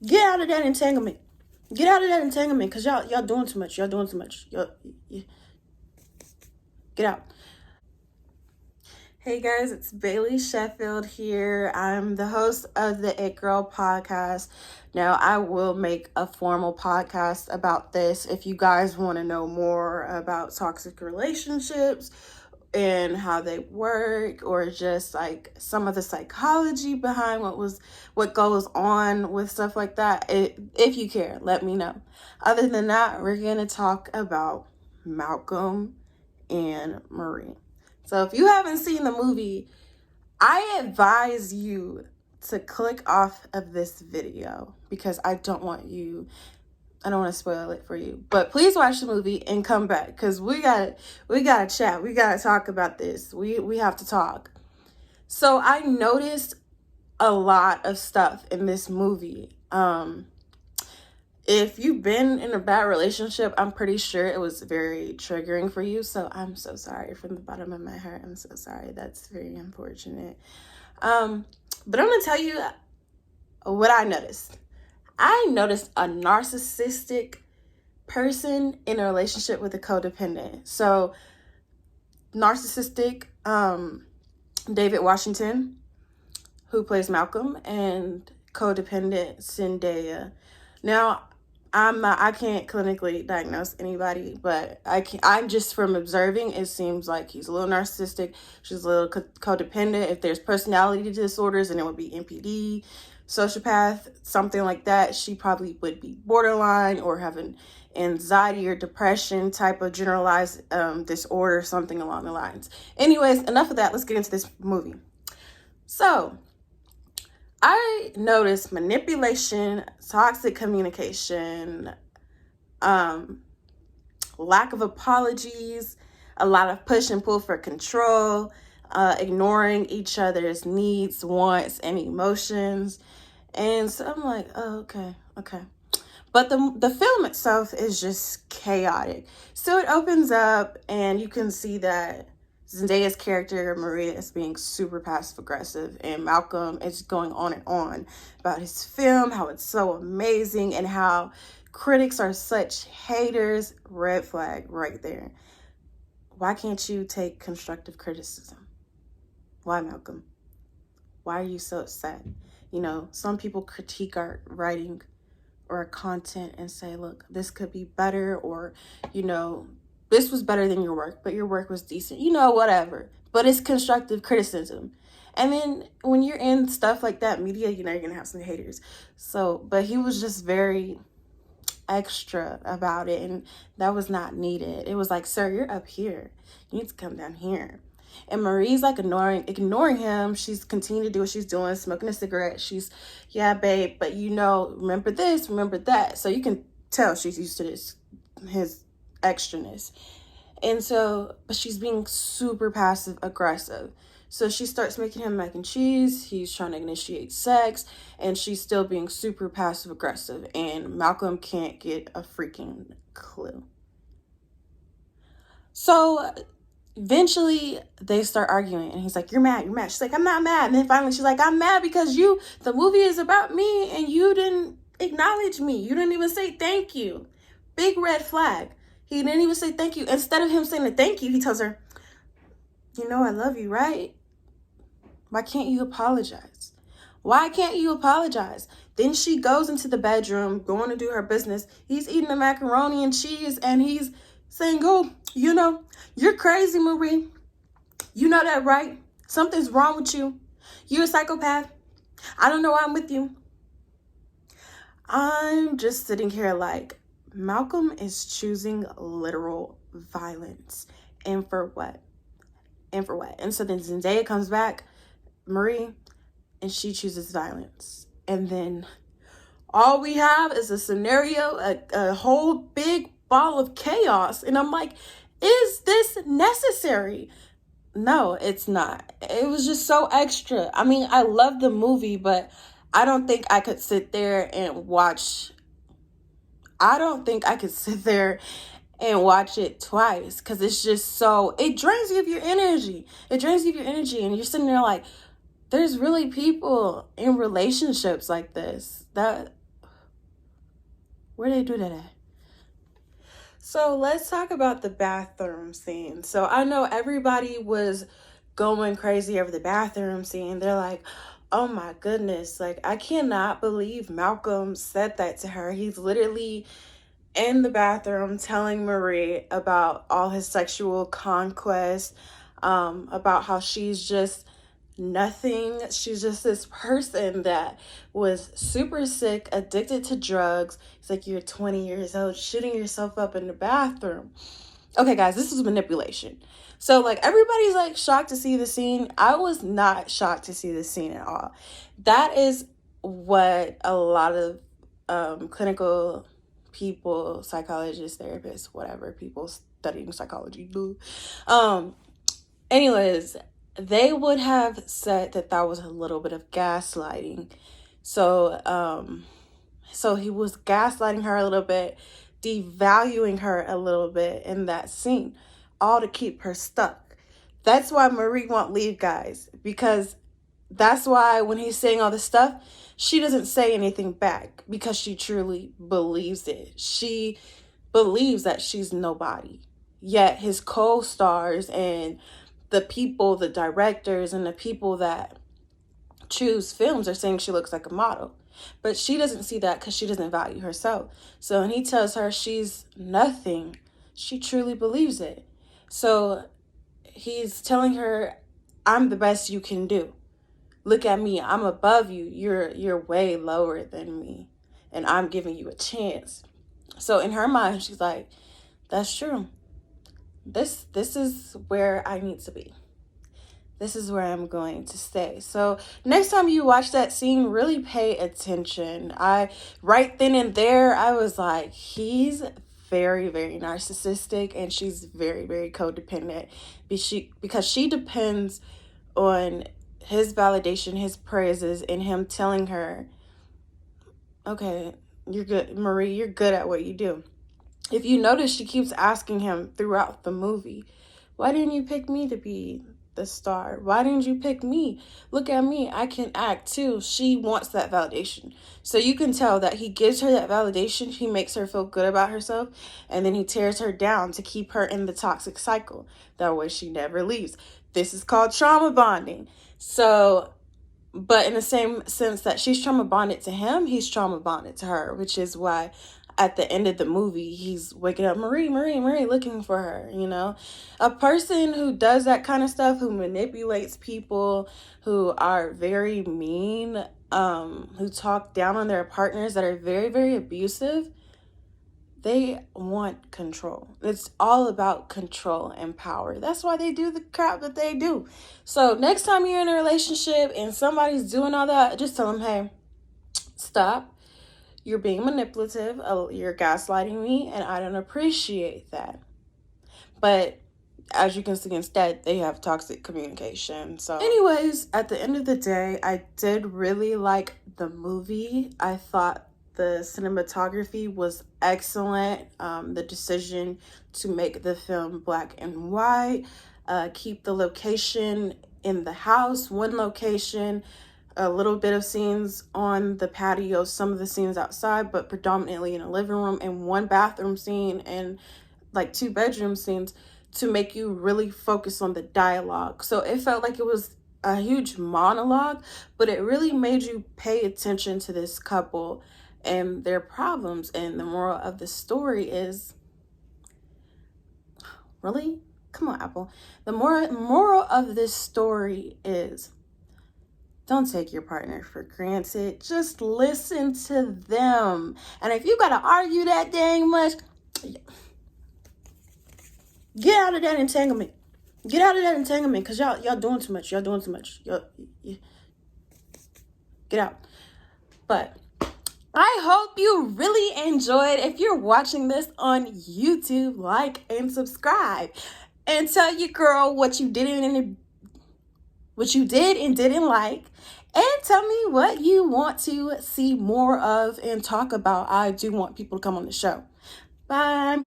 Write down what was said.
Get out of that entanglement. Get out of that entanglement, because y'all doing too much. Y'all doing too much. Get out. Hey guys, it's Bailey Sheffield here. I'm the host of the It Girl podcast. Now, I will make a formal podcast about this if you guys want to know more about toxic relationships and how they work, or just like some of the psychology behind what goes on with stuff like that. If you care, let me know. Other than that, we're gonna talk about Malcolm and Marie. So if you haven't seen the movie, I advise you to click off of this video because I don't want to spoil it for you. But please watch the movie and come back, because we gotta chat. We gotta talk about this. We have to talk. So I noticed a lot of stuff in this movie. If you've been in a bad relationship, I'm pretty sure it was very triggering for you. So I'm so sorry from the bottom of my heart. I'm so sorry. That's very unfortunate. But I'm gonna tell you what I noticed. I noticed a narcissistic person in a relationship with a codependent. So narcissistic, David Washington, who plays Malcolm, and codependent Zendaya. Now, I can't clinically diagnose anybody, but I'm just from observing, it seems like he's a little narcissistic. She's a little codependent. If there's personality disorders, and it would be NPD, sociopath, something like that, she probably would be borderline or have an anxiety or depression type of generalized disorder, something along the lines. Anyways, enough of that. Let's get into this movie. So I noticed manipulation, toxic communication, lack of apologies, a lot of push and pull for control, ignoring each other's needs, wants, and emotions. And so I'm like, oh, okay. But the film itself is just chaotic. So it opens up and you can see that Zendaya's character, Maria, is being super passive aggressive, and Malcolm is going on and on about his film, how it's so amazing, and how critics are such haters. Red flag right there. Why can't you take constructive criticism? Why, Malcolm? Why are you so upset? You know, some people critique our writing or our content and say, look, this could be better, or, you know, this was better than your work, but your work was decent, you know, whatever. But it's constructive criticism. And then when you're in stuff like that, media, you know, you're going to have some haters. So, but he was just very extra about it, and that was not needed. It was like, sir, you're up here. You need to come down here. And Marie's like ignoring him. She's continuing to do what she's doing, smoking a cigarette. She's, yeah, babe, but you know, remember this, remember that. So you can tell she's used to his extraness. And so, but she's being super passive aggressive. So she starts making him mac and cheese. He's trying to initiate sex, and she's still being super passive aggressive. And Malcolm can't get a freaking clue. So eventually they start arguing, and he's like, you're mad. She's like, I'm not mad. And then finally she's like, I'm mad because the movie is about me and you didn't acknowledge me. You didn't even say thank you. Big red flag. He didn't even say thank you. Instead of him saying a thank you, he tells her, you know I love you, right? Why can't you apologize? Why can't you apologize? Then she goes into the bedroom, going to do her business. He's eating the macaroni and cheese, and he's saying, oh, you know, you're crazy, Marie. You know that, right? Something's wrong with you. You're a psychopath. I don't know why I'm with you. I'm just sitting here like, Malcolm is choosing literal violence. And for what? And so then Zendaya comes back, Marie, and she chooses violence. And then all we have is a scenario, a whole big ball of chaos. And I'm like, is this necessary? No, it's not. It was just so extra. I mean, I love the movie, but I don't think I could sit there and watch it twice, because it's just so, it drains you of your energy. And you're sitting there like, there's really people in relationships like this that Where they do that at? So let's talk about the bathroom scene. So I know everybody was going crazy over the bathroom scene. They're like, oh my goodness, like I cannot believe Malcolm said that to her. He's literally in the bathroom telling Marie about all his sexual conquest, about how she's just nothing. She's just this person that was super sick, addicted to drugs. It's like, you're 20 years old, shooting yourself up in the bathroom. Okay, guys, this is manipulation. So, like, everybody's like shocked to see the scene. I was not shocked to see the scene at all. That is what a lot of clinical people, psychologists, therapists, whatever, people studying psychology do. Anyways, they would have said that that was a little bit of gaslighting. So, so he was gaslighting her a little bit, devaluing her a little bit in that scene, all to keep her stuck. That's why Marie won't leave, guys, because that's why when he's saying all this stuff, she doesn't say anything back because she truly believes it. She believes that she's nobody. Yet his co-stars and the people, the directors, and the people that choose films are saying she looks like a model. But she doesn't see that because she doesn't value herself. So when he tells her she's nothing, she truly believes it. So he's telling her, I'm the best you can do. Look at me. I'm above you. You're way lower than me. And I'm giving you a chance. So in her mind, she's like, that's true. This is where I need to be. This is where I'm going to stay. So next time you watch that scene, really pay attention. Right then and there, I was like, he's very, very narcissistic and she's very, very codependent because she depends on his validation, his praises, and him telling her, okay, you're good, Marie, you're good at what you do. If you notice, she keeps asking him throughout the movie, why didn't you pick me to be the star? Why didn't you pick me? Look at me. I can act too. She wants that validation. So you can tell that he gives her that validation. He makes her feel good about herself. And then he tears her down to keep her in the toxic cycle. That way she never leaves. This is called trauma bonding. So, but in the same sense that she's trauma bonded to him, he's trauma bonded to her, which is why at the end of the movie, he's waking up, Marie, looking for her, you know? A person who does that kind of stuff, who manipulates people, who are very mean, who talk down on their partners, that are very, very abusive, they want control. It's all about control and power. That's why they do the crap that they do. So next time you're in a relationship and somebody's doing all that, just tell them, hey, stop. You're being manipulative, you're gaslighting me, and I don't appreciate that. But as you can see instead, they have toxic communication. So anyways, at the end of the day, I did really like the movie. I thought the cinematography was excellent. The decision to make the film black and white, keep the location in the house, one location, a little bit of scenes on the patio, some of the scenes outside, but predominantly in a living room, and one bathroom scene and like 2 bedroom scenes to make you really focus on the dialogue. So it felt like it was a huge monologue, but it really made you pay attention to this couple and their problems. And the moral of the story is, really? Come on, Apple. The moral of this story is, don't take your partner for granted. Just listen to them. And if you gotta argue that dang much, get out of that entanglement. Get out of that entanglement, because y'all doing too much. Y'all doing too much. Get out. But I hope you really enjoyed. If you're watching this on YouTube, like and subscribe. And tell your girl what you did and didn't like. And tell me what you want to see more of and talk about. I do want people to come on the show. Bye.